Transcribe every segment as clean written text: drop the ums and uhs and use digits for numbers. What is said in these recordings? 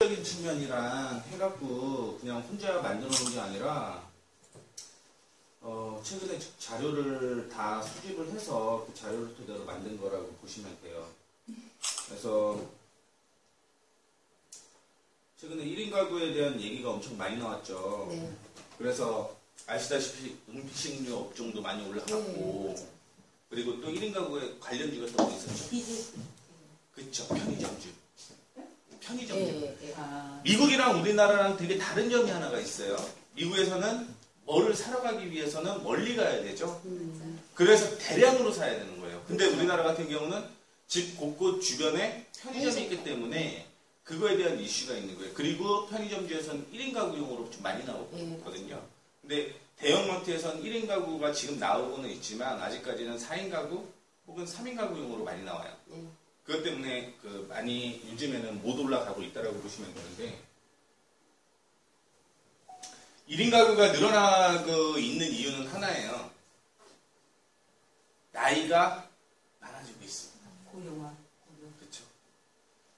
적인 측면이랑 해갖고 그냥 혼자 만들어 놓은 게 아니라 최근에 자료를 다 수집을 해서 그 자료를 토대로 만든 거라고 보시면 돼요. 그래서 최근에 1인 가구에 대한 얘기가 엄청 많이 나왔죠. 네. 그래서 아시다시피 음식료 업종도 많이 올라갔고 네, 그리고 또 1인 가구에 관련주가 또 뭐 있었죠? 그쵸, 편의점주. 편의점주. 네. 미국이랑 우리나라랑 되게 다른 점이 하나가 있어요. 미국에서는 뭐를 사러 가기 위해서는 멀리 가야 되죠. 그래서 대량으로 사야 되는 거예요. 근데 우리나라 같은 경우는 집 곳곳 주변에 편의점이 있기 때문에 그거에 대한 이슈가 있는 거예요. 그리고 편의점주에서는 1인 가구용으로 좀 많이 나오거든요. 근데 대형마트에서는 1인 가구가 지금 나오고는 있지만 아직까지는 4인 가구 혹은 3인 가구용으로 많이 나와요. 그것 때문에 많이 요즘에는 못 올라가고 있다라고 보시면 되는데 1인 가구가 늘어나고 있는 이유는 하나예요. 나이가 많아지고 있습니다. 고령화. 그렇죠.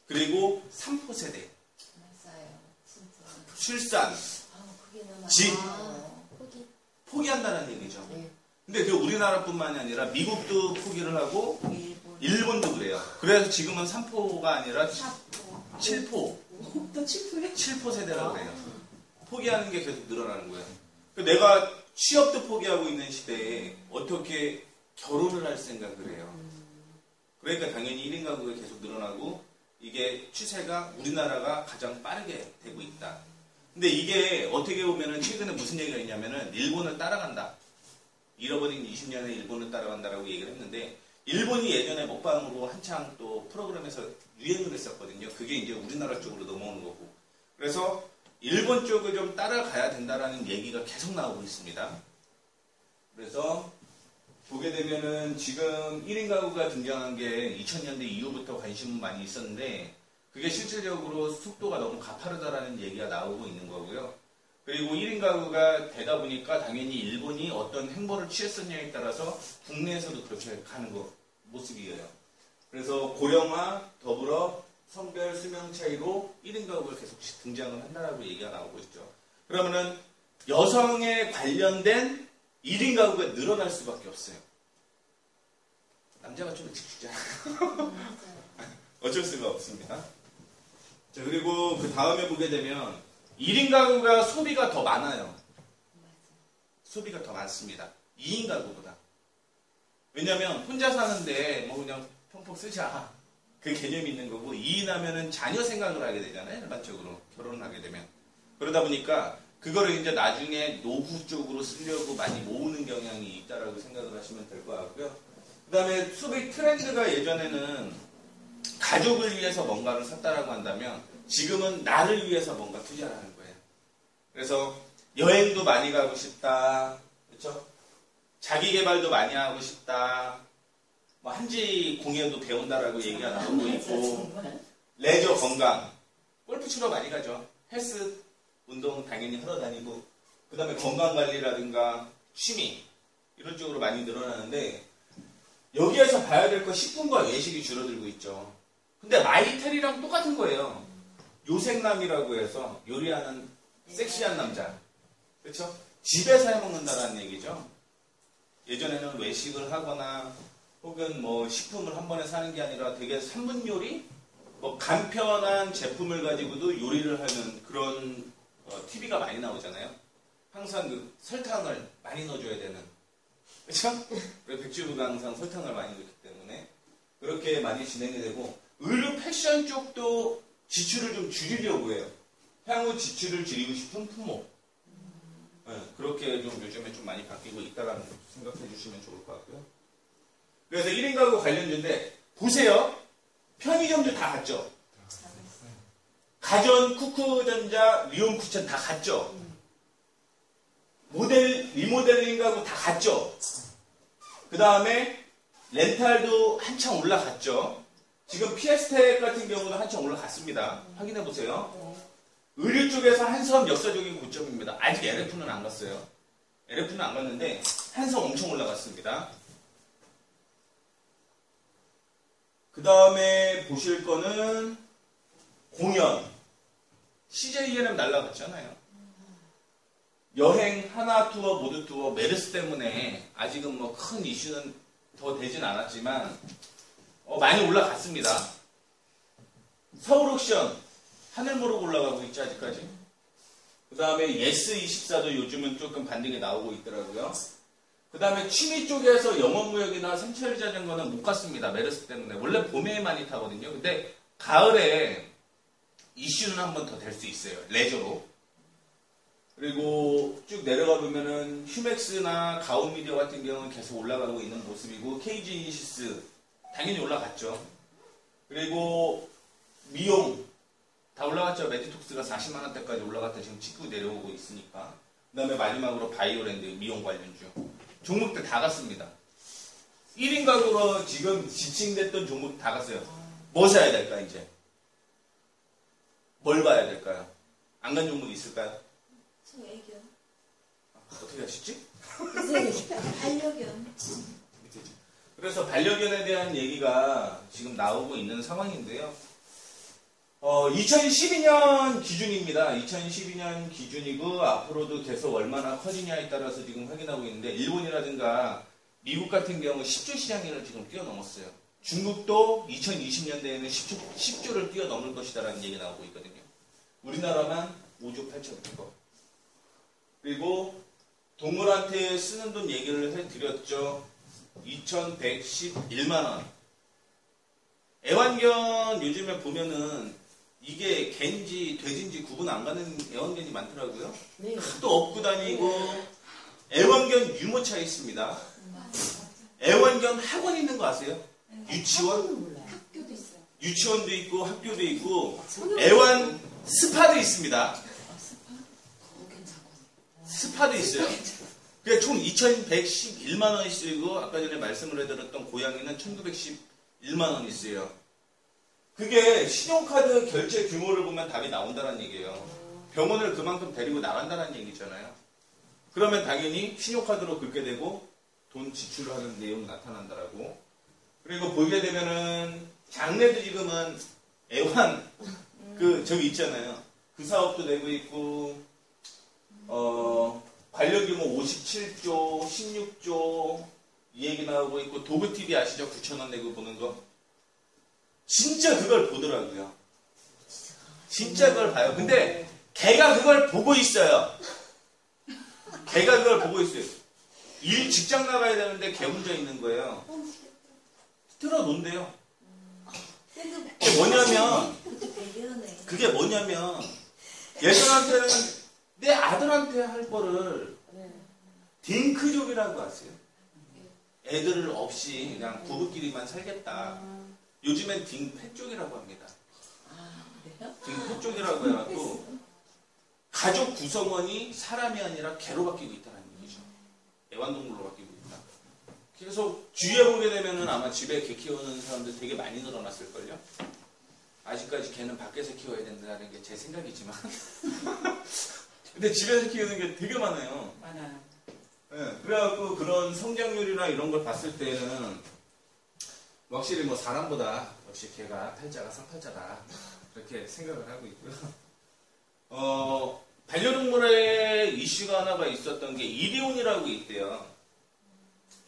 그리고 3포 세대. 맞아요. 진짜. 출산. 그게 너무 집. 포기한다는 얘기죠. 네. 근데 그 우리나라뿐만이 아니라 미국도 포기를 하고 일본도 그래요. 그래서 지금은 3포가 아니라 7포. 또 7포에? 7포 세대라고 해요. 포기하는 게 계속 늘어나는 거예요. 내가 취업도 포기하고 있는 시대에 어떻게 결혼을 할 생각을 해요. 그러니까 당연히 1인 가구가 계속 늘어나고 이게 추세가 우리나라가 가장 빠르게 되고 있다. 근데 이게 어떻게 보면은 최근에 무슨 얘기가 있냐면은 일본을 따라간다. 잃어버린 20년에 일본을 따라간다라고 얘기를 했는데 일본이 예전에 먹방으로 한창 또 프로그램에서 유행을 했었거든요. 그게 이제 우리나라 쪽으로 넘어오는 거고. 그래서 일본 쪽을 좀 따라가야 된다라는 얘기가 계속 나오고 있습니다. 그래서 보게 되면은 지금 1인 가구가 등장한 게 2000년대 이후부터 관심은 많이 있었는데 그게 실질적으로 속도가 너무 가파르다라는 얘기가 나오고 있는 거고요. 그리고 1인 가구가 되다 보니까 당연히 일본이 어떤 행보를 취했었냐에 따라서 국내에서도 그렇게 가는 모습이에요. 그래서 고령화 더불어 성별 수명 차이로 1인 가구가 계속 등장을 한다라고 얘기가 나오고 있죠. 그러면은 여성에 관련된 1인 가구가 늘어날 수밖에 없어요. 남자가 좀 일찍 죽잖아요. 어쩔 수가 없습니다. 자, 그리고 그 다음에 보게 되면 1인 가구가 소비가 더 많아요. 소비가 더 많습니다. 2인 가구보다. 왜냐면 혼자 사는데 뭐 그냥 펑펑 쓰자. 그 개념이 있는 거고 2인 하면은 자녀 생각을 하게 되잖아요. 일반적으로 결혼을 하게 되면. 그러다 보니까 그거를 이제 나중에 노후 쪽으로 쓰려고 많이 모으는 경향이 있다라고 생각을 하시면 될 것 같고요. 그 다음에 소비 트렌드가 예전에는 가족을 위해서 뭔가를 샀다라고 한다면 지금은 나를 위해서 뭔가 투자를 하는 거예요. 그래서 여행도 많이 가고 싶다. 그렇죠? 자기 개발도 많이 하고 싶다. 뭐 한지 공예도 배운다라고 얘기가 나오고 있고 레저 건강 골프 치러 많이 가죠. 헬스 운동 당연히 하러 다니고 그 다음에 건강관리라든가 취미 이런 쪽으로 많이 늘어나는데 여기에서 봐야 될 거 식품과 외식이 줄어들고 있죠. 근데 마이텔이랑 똑같은 거예요. 요생남이라고 해서 요리하는 섹시한 남자. 그렇죠? 집에서 해먹는다라는 얘기죠. 예전에는 외식을 하거나 혹은 뭐 식품을 한 번에 사는 게 아니라 되게 3분 요리? 뭐 간편한 제품을 가지고도 요리를 하는 그런 TV가 많이 나오잖아요. 항상 그 설탕을 많이 넣어줘야 되는. 그렇죠? 백주부가 항상 설탕을 많이 넣기 때문에 그렇게 많이 진행이 되고 의류 패션 쪽도 지출을 좀 줄이려고 해요. 향후 지출을 줄이고 싶은 품목. 네, 그렇게 좀 요즘에 좀 많이 바뀌고 있다라는 생각해 주시면 좋을 것 같고요. 그래서 1인 가구 관련주인데 보세요. 편의점도 다 갔죠. 가전, 쿠쿠전자, 리온쿠션 다 갔죠. 리모델링 가구 다 갔죠. 그 다음에 렌탈도 한창 올라갔죠. 지금 피에스텍 같은 경우도 한창 올라갔습니다. 확인해 보세요. 의류 쪽에서 한섬 역사적인 고점입니다. 아직 LF는 안 갔어요. LF는 안 갔는데 한섬 엄청 올라갔습니다. 그 다음에 보실 거는 공연. CJ ENM 날라갔잖아요. 여행, 하나 투어, 모두 투어, 메르스 때문에 아직은 뭐 큰 이슈는 더 되진 않았지만 많이 올라갔습니다. 서울 옥션 하늘 모르고 올라가고 있죠 아직까지. 그 다음에 예스24도 요즘은 조금 반등이 나오고 있더라고요. 그 다음에 취미 쪽에서 영업무역이나 생체리 자전거는 못 갔습니다. 메르스 때문에. 원래 봄에 많이 타거든요. 근데 가을에 이슈는 한 번 더 될 수 있어요. 레저로. 그리고 쭉 내려가 보면은 휴맥스나 가온미디어 같은 경우는 계속 올라가고 있는 모습이고 KG 이니시스 당연히 올라갔죠. 그리고 미용 다 올라갔죠. 메디톡스가 40만 원대까지 올라갔다 지금 찍고 내려오고 있으니까. 그 다음에 마지막으로 바이오랜드 미용 관련주 종목들 다 갔습니다. 1인 가구로 지금 지칭됐던 종목 다 갔어요. 뭐 사야 될까 이제? 뭘 봐야 될까요? 안 간 종목이 있을까요? 저 애견. 어떻게 하시지? 반려견. 그래서 반려견에 대한 얘기가 지금 나오고 있는 상황인데요. 2012년 기준입니다. 2012년 기준이고 앞으로도 계속 얼마나 커지냐에 따라서 지금 확인하고 있는데 일본이라든가 미국 같은 경우 10조 시장을 지금 뛰어넘었어요. 중국도 2020년대에는 10조를 뛰어넘을 것이다라는 얘기 나오고 있거든요. 우리나라만 5조 8천억. 그리고 동물한테 쓰는 돈 얘기를 해드렸죠. 2111만 원. 애완견 요즘에 보면은 이게 개인지 돼지인지 구분 안 가는 애완견이 많더라고요. 네. 하도 업고 다니고 애완견 유모차 있습니다. 애완견 학원 있는 거 아세요? 유치원? 몰라요. 학교도 있어요. 유치원도 있고 학교도 있고 애완 스파도 있습니다. 스파? 그거 괜찮거든요. 스파도 있어요. 그게 총 2,111만 원이 쓰이고 아까 전에 말씀을 해드렸던 고양이는 1,911만 원이 쓰여요. 그게 신용카드 결제 규모를 보면 답이 나온다는 얘기예요. 병원을 그만큼 데리고 나간다는 얘기잖아요. 그러면 당연히 신용카드로 긁게 되고 돈 지출을 하는 내용이 나타난다라고. 그리고 보게 되면은 장래도 지금은 애완 저기 있잖아요. 그 사업도 내고 있고 관련 규모 57조, 16조 이 얘기 나오고 있고 도그TV 아시죠? 9,000원 내고 보는 거. 진짜 그걸 보더라고요. 진짜 그걸 봐요. 근데 걔가 그걸 보고 있어요. 걔가 그걸 보고 있어요. 직장 나가야 되는데 걔 혼자 있는 거예요. 틀어놓은대요. 그게 뭐냐면 얘들한테는 내 아들한테 할 거를 딩크족이라고 아세요? 애들을 없이 그냥 부부끼리만 살겠다. 요즘엔 딩패쪽이라고 합니다. 딩패쪽이라고 해갖고 가족 구성원이 사람이 아니라 개로 바뀌고 있다는 얘기죠. 애완동물로 바뀌고 있다. 그래서 주위에 보게 되면은 아마 집에 개 키우는 사람들 되게 많이 늘어났을걸요. 아직까지 개는 밖에서 키워야 된다는 게 제 생각이지만 근데 집에서 키우는 게 되게 많아요. 많아요. 네, 그래갖고 그런 성장률이나 이런 걸 봤을 때는 확실히 뭐 사람보다 역시 개가 팔자가 쌍팔자다 그렇게 생각을 하고 있고요. 반려동물의 이슈가 하나가 있었던 게 이리온이라고 있대요.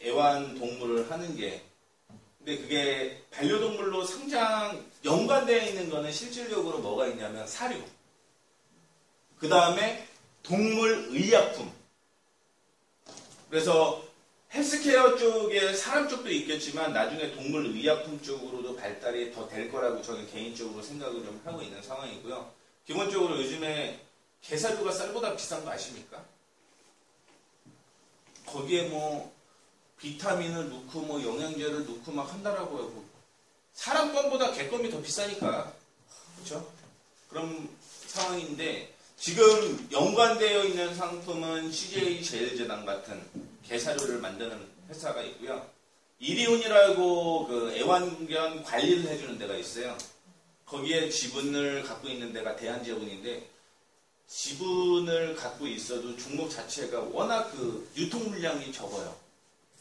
애완동물을 하는 게. 근데 그게 반려동물로 연관되어 있는 거는 실질적으로 뭐가 있냐면 사료. 그 다음에 동물의약품. 그래서 헬스케어 쪽에 사람 쪽도 있겠지만 나중에 동물의약품 쪽으로도 발달이 더 될 거라고 저는 개인적으로 생각을 좀 하고 있는 상황이고요. 기본적으로 요즘에 게사료가 쌀보다 비싼 거 아십니까? 거기에 뭐 비타민을 넣고 뭐 영양제를 넣고 막 한다라고 하고 사람 껌보다 개껌이 더 비싸니까 그렇죠? 그런 상황인데 지금 연관되어 있는 상품은 CJ 제일제당 같은 게사료를 만드는 회사가 있고요. 이리온이라고 그 애완견 관리를 해주는 데가 있어요. 거기에 지분을 갖고 있는 데가 대한제약인데 지분을 갖고 있어도 종목 자체가 워낙 그 유통 물량이 적어요.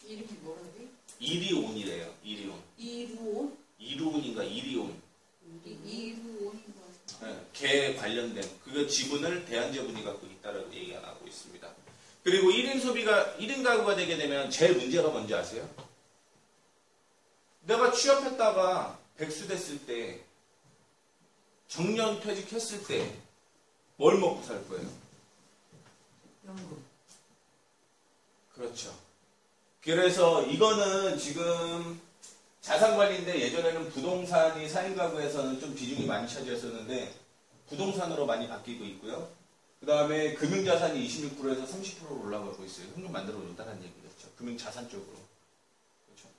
이름이 뭐라고요? 이리온이래요. 이리온. 이루온? 이루온인가 이리온. 이루온인 거. 개 관련된 그 지분을 대한제분이 갖고 있다라고 얘기가 나오고 있습니다. 그리고 1인 가구가 되게 되면 제일 문제가 뭔지 아세요? 내가 취업했다가 백수 됐을 때, 정년 퇴직했을 때 뭘 먹고 살 거예요? 연금. 그렇죠. 그래서 이거는 지금 자산관리인데 예전에는 부동산이 4인 가구에서는 좀 비중이 많이 차지했었는데 부동산으로 많이 바뀌고 있고요. 그 다음에 금융자산이 26%에서 30%로 올라가고 있어요. 현금 만들어 놓는다는 얘기겠죠. 금융자산 쪽으로. 그렇죠.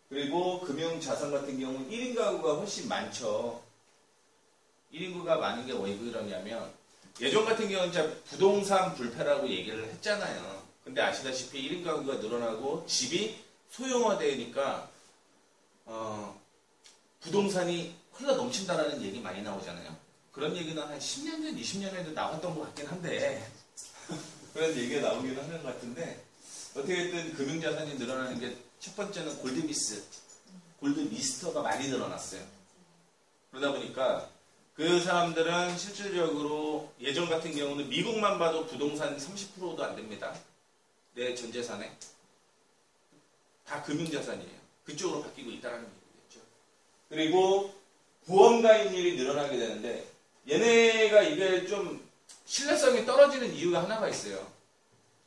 그리고 금융자산 같은 경우는 1인 가구가 훨씬 많죠. 1인구가 많은 게 왜 그러냐면 예전 같은 경우는 진짜 부동산 불패라고 얘기를 했잖아요. 근데 아시다시피 1인 가구가 늘어나고 집이 소형화되니까 부동산이 흘러 넘친다라는 얘기 많이 나오잖아요. 그런 얘기는 한 10년 전, 20년 전에도 나왔던 것 같긴 한데 그런 얘기가 나오기는 하는 것 같은데 어떻게든 금융자산이 늘어나는 게 첫 번째는 골드미스터가 많이 늘어났어요. 그러다 보니까 그 사람들은 실질적으로 예전 같은 경우는 미국만 봐도 부동산 30%도 안 됩니다. 내 전 재산에. 다 금융자산이에요. 그쪽으로 바뀌고 있다는 얘기겠죠. 그리고 보험 가입률이 늘어나게 되는데 얘네가 이게 좀 신뢰성이 떨어지는 이유가 하나가 있어요.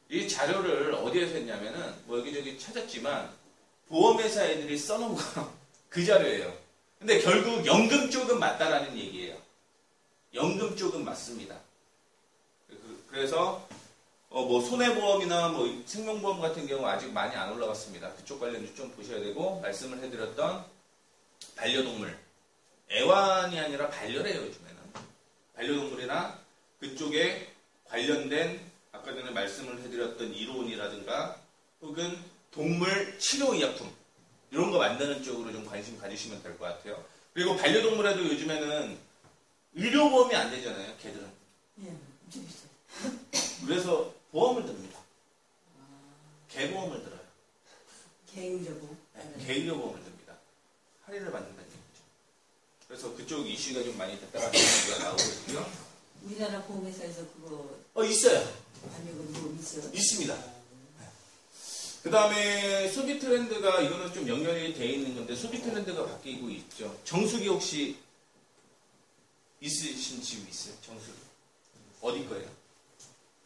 이 자료를 어디에서 했냐면은 뭐 여기저기 찾았지만 보험회사 애들이 써놓은 거 그 자료예요. 근데 결국 연금 쪽은 맞다라는 얘기예요. 연금 쪽은 맞습니다. 그래서 뭐 손해보험이나 뭐 생명보험 같은 경우 아직 많이 안 올라갔습니다. 그쪽 관련도 좀 보셔야 되고 말씀을 해드렸던 반려동물 애완이 아니라 반려래요. 요즘에는 반려동물이나 그쪽에 관련된 아까 전에 말씀을 해드렸던 이론이라든가 혹은 동물 치료의약품 이런 거 만드는 쪽으로 좀 관심 가지시면 될 것 같아요. 그리고 반려동물에도 요즘에는 의료보험이 안 되잖아요. 걔들은. 예, 엄청 비싸요. 그래서 보험을 듭니다. 개보험을 들어요. 개의료보. 네, 개의료보험을 듭니다. 할인을 받는다는 얘기죠. 그래서 그쪽 이슈가 좀 많이 됐다라는 얘기가 나오고 있고요. 우리나라 보험회사에서 그거 있어요. 반려금 보험 있어요? 있습니다. 그 다음에 소비 트렌드가 이거는 좀 연결이 돼 있는 건데 소비 트렌드가 바뀌고 있죠. 정수기 혹시 있으신 집 있어요? 정수기. 어디 거예요?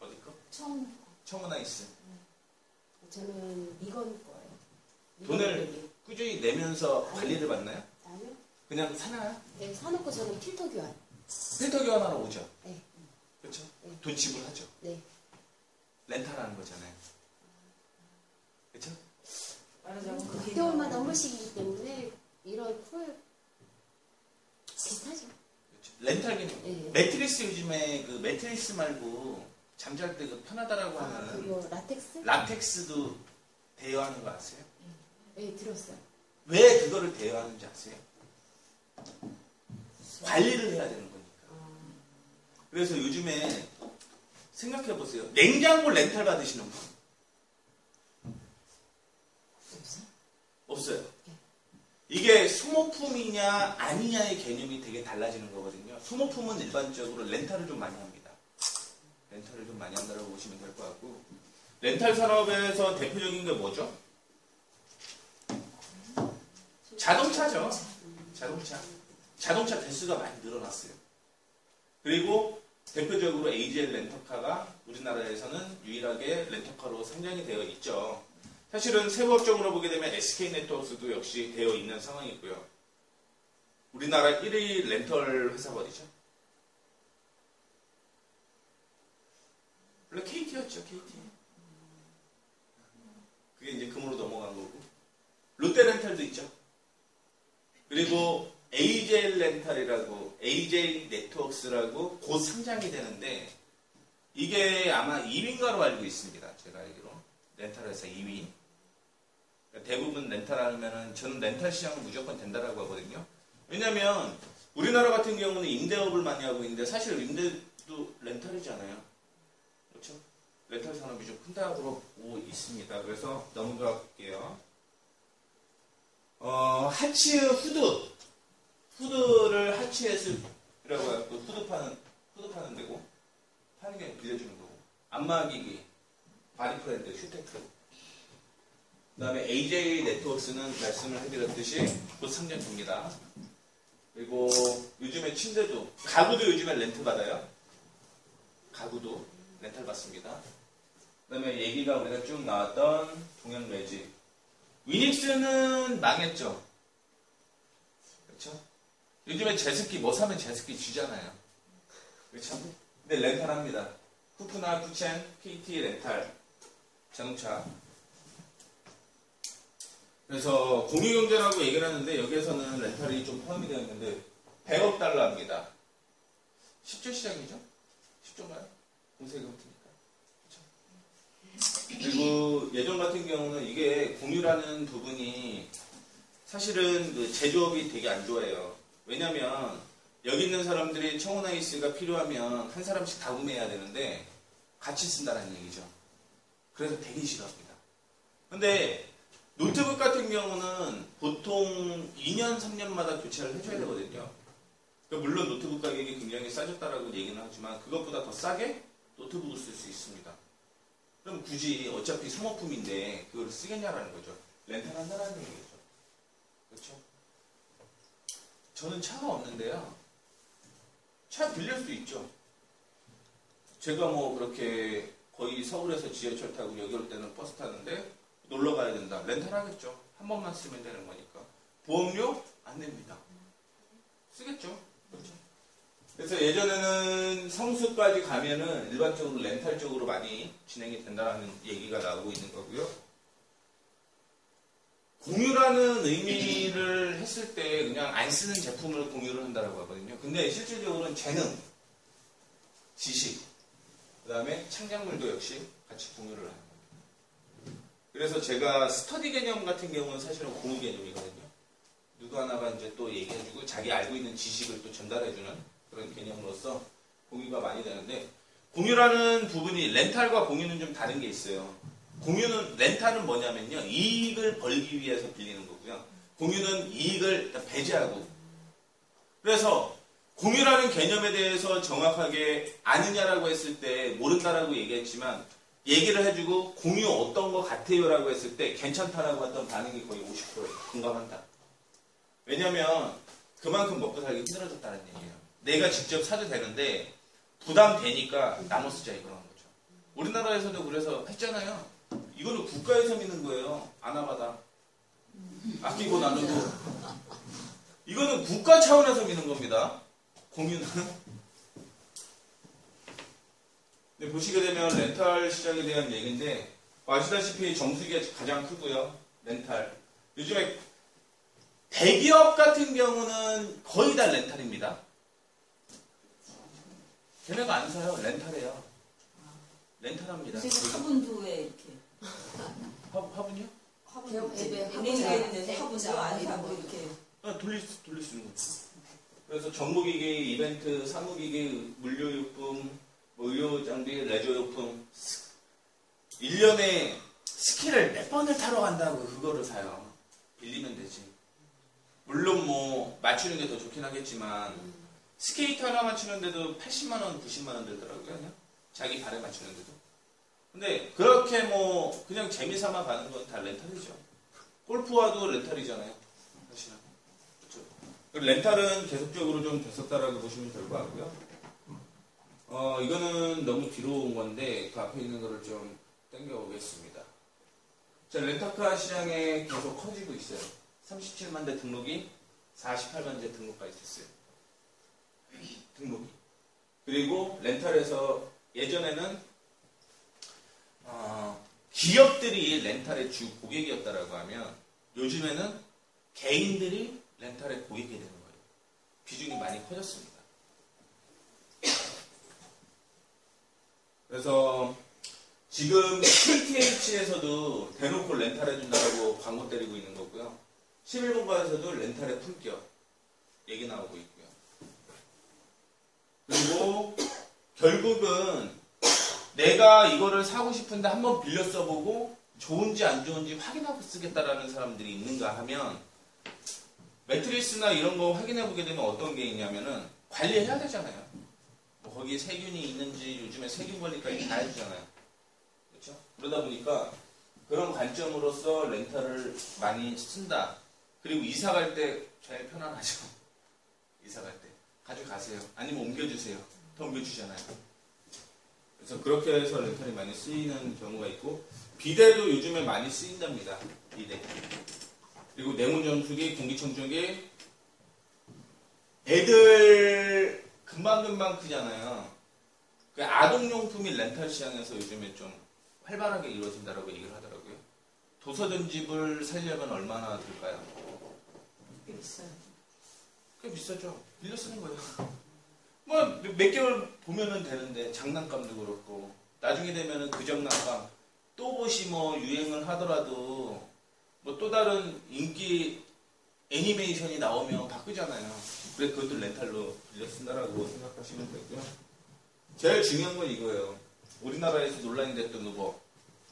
어디 거? 청원아이스. 저는 미건 거예요. 돈을 꾸준히 내면서 관리를 받나요? 아니요. 그냥 사나요? 네, 사놓고 저는 필터 교환. 필터 교환하러 오죠. 네. 그렇죠? 네. 돈 지불하죠. 네. 렌탈하는 거잖아요. 그렇죠? 말하자면 6개월마다 한 번씩이기 때문에 이런 콜 비슷하죠. 그렇죠. 렌탈 기능. 네. 매트리스 요즘에 그 매트리스 말고 잠잘 때 그 편하다라고 하는 그리고 라텍스? 라텍스도 대여하는 거 아세요? 네, 들었어요. 왜 그거를 대여하는지 아세요? 관리를 해야 되는 거니까. 그래서 요즘에 생각해 보세요. 냉장고 렌탈 받으시는 분 없어요. 이게 소모품이냐 아니냐의 개념이 되게 달라지는 거거든요. 소모품은 일반적으로 렌탈을 좀 많이 합니다. 렌탈을 좀 많이 한다고 보시면 될 것 같고 렌탈 산업에서 대표적인 게 뭐죠? 자동차죠. 자동차 대수가 많이 늘어났어요. 그리고 대표적으로 AGL 렌터카가 우리나라에서는 유일하게 렌터카로 상장이 되어 있죠. 사실은 세부업종으로 보게 되면 SK네트워크스도 역시 되어 있는 상황이고요. 우리나라 1위 렌털 회사가 어디죠? 원래 KT였죠, KT. 그게 이제 금으로 넘어간 거고. 롯데렌탈도 있죠. 그리고 AJ 렌탈이라고, AJ 네트워크스라고 곧 상장이 되는데, 이게 아마 2위인가로 알고 있습니다. 제가 알기로. 렌탈 회사 2위. 대부분 렌탈 하면은, 저는 렌탈 시장은 무조건 된다라고 하거든요. 왜냐면, 우리나라 같은 경우는 임대업을 많이 하고 있는데, 사실 임대도 렌탈이잖아요. 그렇죠? 렌탈 산업이 좀 큰다고 보고 있습니다. 그래서 넘어가 볼게요. 하츠 후드를 하츠에서 이라고 해갖고 후드 파는 데고, 파는 게 빌려주는 거고, 안마기기, 바디프렌드, 휴테크. 그 다음에 AJ 네트워크스는 말씀을 해드렸듯이 곧 상장됩니다. 그리고 요즘에 침대도, 가구도 요즘에 렌트 받아요. 가구도 렌탈 받습니다. 그 다음에 얘기가 우리가 쭉 나왔던 동양 매직. 위닉스는 망했죠. 그렇죠? 요즘에 제스키 뭐 사면 제스키 주잖아요. 그렇죠? 근데 렌탈합니다. 쿠프나 쿠첸, KT 렌탈, 자동차. 그래서 공유경제라고 얘기를 하는데 여기에서는 렌탈이 좀 포함이 되어 있는데 100억 달러입니다. 10조 시장이죠? 10조인가요? 공세금 같으니까. 그리고 예전 같은 경우는 이게 공유라는 부분이 사실은 그 제조업이 되게 안 좋아해요. 왜냐면 여기 있는 사람들이 청혼아이스가 필요하면 한 사람씩 다 구매해야 되는데 같이 쓴다는 얘기죠. 그래서 되게 싫어합니다. 근데 노트북 같은 경우는 보통 2년, 3년마다 교체를 해줘야 되거든요. 그러니까 물론 노트북 가격이 굉장히 싸졌다라고 얘기는 하지만 그것보다 더 싸게 노트북을 쓸 수 있습니다. 그럼 굳이 어차피 소모품인데 그걸 쓰겠냐라는 거죠. 렌탈한다라는 얘기죠. 그렇죠? 저는 차가 없는데요. 차 빌릴 수 있죠. 제가 뭐 그렇게 거의 서울에서 지하철 타고 여기 올 때는 버스 타는데 놀러 가야 된다. 렌탈 하겠죠. 한 번만 쓰면 되는 거니까. 보험료 안 냅니다. 쓰겠죠. 그렇죠. 그래서 예전에는 성수까지 가면은 일반적으로 렌탈 쪽으로 많이 진행이 된다는 얘기가 나오고 있는 거고요. 공유라는 의미를 했을 때 그냥 안 쓰는 제품을 공유를 한다고 하거든요. 근데 실질적으로는 재능, 지식, 그 다음에 창작물도 역시 같이 공유를 하는 겁니다. 그래서 제가 스터디 개념 같은 경우는 사실은 공유 개념이거든요. 누구 하나가 이제 또 얘기해주고 자기 알고 있는 지식을 또 전달해주는 그런 개념으로서 공유가 많이 되는데, 공유라는 부분이 렌탈과 공유는 좀 다른 게 있어요. 공유는, 렌탈은 뭐냐면요, 이익을 벌기 위해서 빌리는 거고요. 공유는 이익을 배제하고. 그래서 공유라는 개념에 대해서 정확하게 아느냐라고 했을 때 모른다라고 얘기했지만, 얘기를 해주고 공유 어떤 거 같아요 라고 했을 때 괜찮다라고 했던 반응이 거의 50%예요. 공감한다. 왜냐면 그만큼 먹고 살기 힘들어졌다는 얘기예요. 내가 직접 사도 되는데 부담되니까 나눠 쓰자 이거라는 거죠. 우리나라에서도 그래서 했잖아요. 이거는 국가에서 미는 거예요. 아나바다. 아끼고 나누고. 이거는 국가 차원에서 미는 겁니다. 공유는. 네, 보시게 되면 렌탈 시장에 대한 얘기인데, 아시다시피 정수기가 가장 크고요. 렌탈. 요즘에 대기업 같은 경우는 거의 다 렌탈입니다. 걔네가 안 사요. 렌탈해요. 렌탈합니다. 요새 화분도 왜 이렇게. 화분이요? 화분도 앱에 은행에 있는 화분도 안 사고 이렇게. 돌릴 수 있는 거죠. 그래서 정보기기, 이벤트, 사무기기, 물류용품, 의료장비, 레저용품, 1년에 스키를 몇 번을 타러 간다고 그거를 사요. 빌리면 되지. 물론 뭐 맞추는 게 더 좋긴 하겠지만 스케이트 하나 맞추는데도 80만원, 90만원 들더라고요. 그냥 자기 발에 맞추는데도. 근데 그렇게 뭐 그냥 재미삼아 가는 건 다 렌탈이죠. 골프화도 렌탈이잖아요. 사실은. 그렇죠. 렌탈은 계속적으로 좀 됐었다라고 보시면 될 것 같고요. 이거는 너무 뒤로 온 건데 그 앞에 있는 거를 좀 당겨오겠습니다. 자, 렌터카 시장에 계속 커지고 있어요. 37만 대 등록이 48만 대 등록까지 됐어요. 등록이. 그리고 렌탈에서 예전에는 기업들이 렌탈의 주 고객이었다라고 하면 요즘에는 개인들이 렌탈의 고객이 되는 거예요. 비중이 많이 커졌습니다. 그래서 지금 KTH에서도 대놓고 렌탈해준다고 광고 때리고 있는 거고요. 11번가에서도 렌탈의 품격 얘기 나오고 있고요. 그리고 결국은 내가 이거를 사고 싶은데 한번 빌려 써보고 좋은지 안 좋은지 확인하고 쓰겠다라는 사람들이 있는가 하면 매트리스나 이런 거 확인해 보게 되면 어떤 게 있냐면은 관리해야 되잖아요. 뭐 거기에 세균이 있는지 요즘에 세균 관리까지 다 해주잖아요. 그렇죠? 그러다 보니까 그런 관점으로서 렌탈을 많이 쓴다. 그리고 이사 갈 때 제일 편안하죠. 이사 갈 때 가져가세요. 아니면 옮겨주세요. 더 옮겨주잖아요. 그래서 그렇게 해서 렌탈이 많이 쓰이는 경우가 있고, 비데도 요즘에 많이 쓰인답니다. 비데. 그리고 내문정수기, 공기청정기. 애들 금방금방 크잖아요. 그 아동용품이 렌탈 시장에서 요즘에 좀 활발하게 이루어진다라고 얘기를 하더라고요. 도서전집을 살려면 얼마나 들까요? 꽤 비싸요. 꽤 비싸죠. 빌려 쓰는 거예요. 뭐 몇 개월 보면은 되는데, 장난감도 그렇고 나중에 되면은 그 장난감 또 옷이 뭐 유행을 하더라도 뭐 또 다른 인기 애니메이션이 나오면 바꾸잖아요. 그래서 그것도 렌탈로 빌려 쓴다라고 생각하시면 되고요. 제일 중요한 건 이거예요. 우리나라에서 논란이 됐던 거,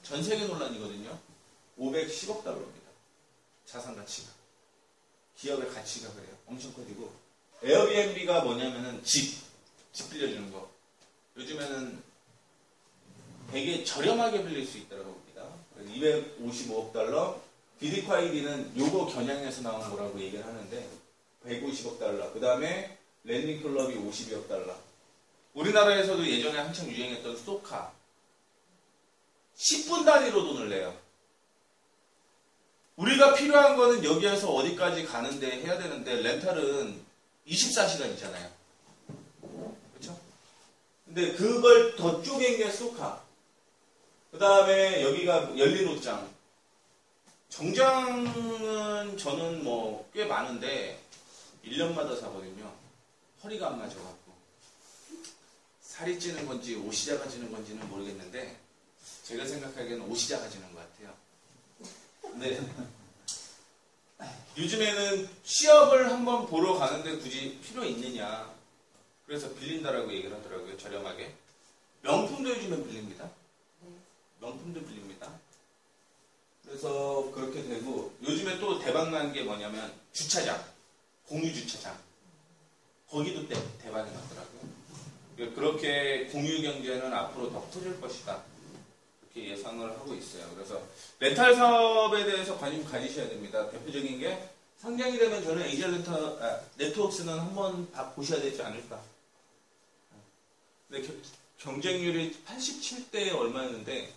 전 세계 논란이거든요. 510억 달러입니다. 자산 가치가. 기업의 가치가 그래요. 엄청 커지고. 에어비앤비가 뭐냐면은 집 빌려주는 거. 요즘에는 되게 저렴하게 빌릴 수 있다고 봅니다. 255억 달러. 비디콰이디는 요거 겨냥해서 나온 거라고 얘기를 하는데 150억 달러. 그 다음에 랜딩클럽이 52억 달러. 우리나라에서도 예전에 한창 유행했던 소카. 10분 단위로 돈을 내요. 우리가 필요한 거는 여기에서 어디까지 가는데 해야 되는데, 렌탈은 24시간이잖아요. 그렇죠? 근데 그걸 더 쪼갠 게 소카. 그 다음에 여기가 열린 옷장. 정장은 저는 뭐 꽤 많은데 1년마다 사거든요. 허리가 안 맞아갖고. 살이 찌는 건지 옷이 작아지는 건지는 모르겠는데 제가 생각하기에는 옷이 작아지는 것 같아요. 근데 요즘에는 시합을 한번 보러 가는데 굳이 필요 있느냐. 그래서 빌린다라고 얘기를 하더라고요. 저렴하게. 명품도 요즘에 빌립니다. 명품도 빌립니다. 그래서 그렇게 되고, 요즘에 또 대박난 게 뭐냐면 주차장, 공유 주차장. 거기도 대박이 났더라고요. 그렇게 공유 경제는 앞으로 더 커질 것이다. 이렇게 예상을 하고 있어요. 그래서 렌탈 사업에 대해서 관심 가지셔야 됩니다. 대표적인 게 상장이 되면 저는 에이전 네트워크스는 한번 보셔야 되지 않을까. 근데 경쟁률이 87대 얼마였는데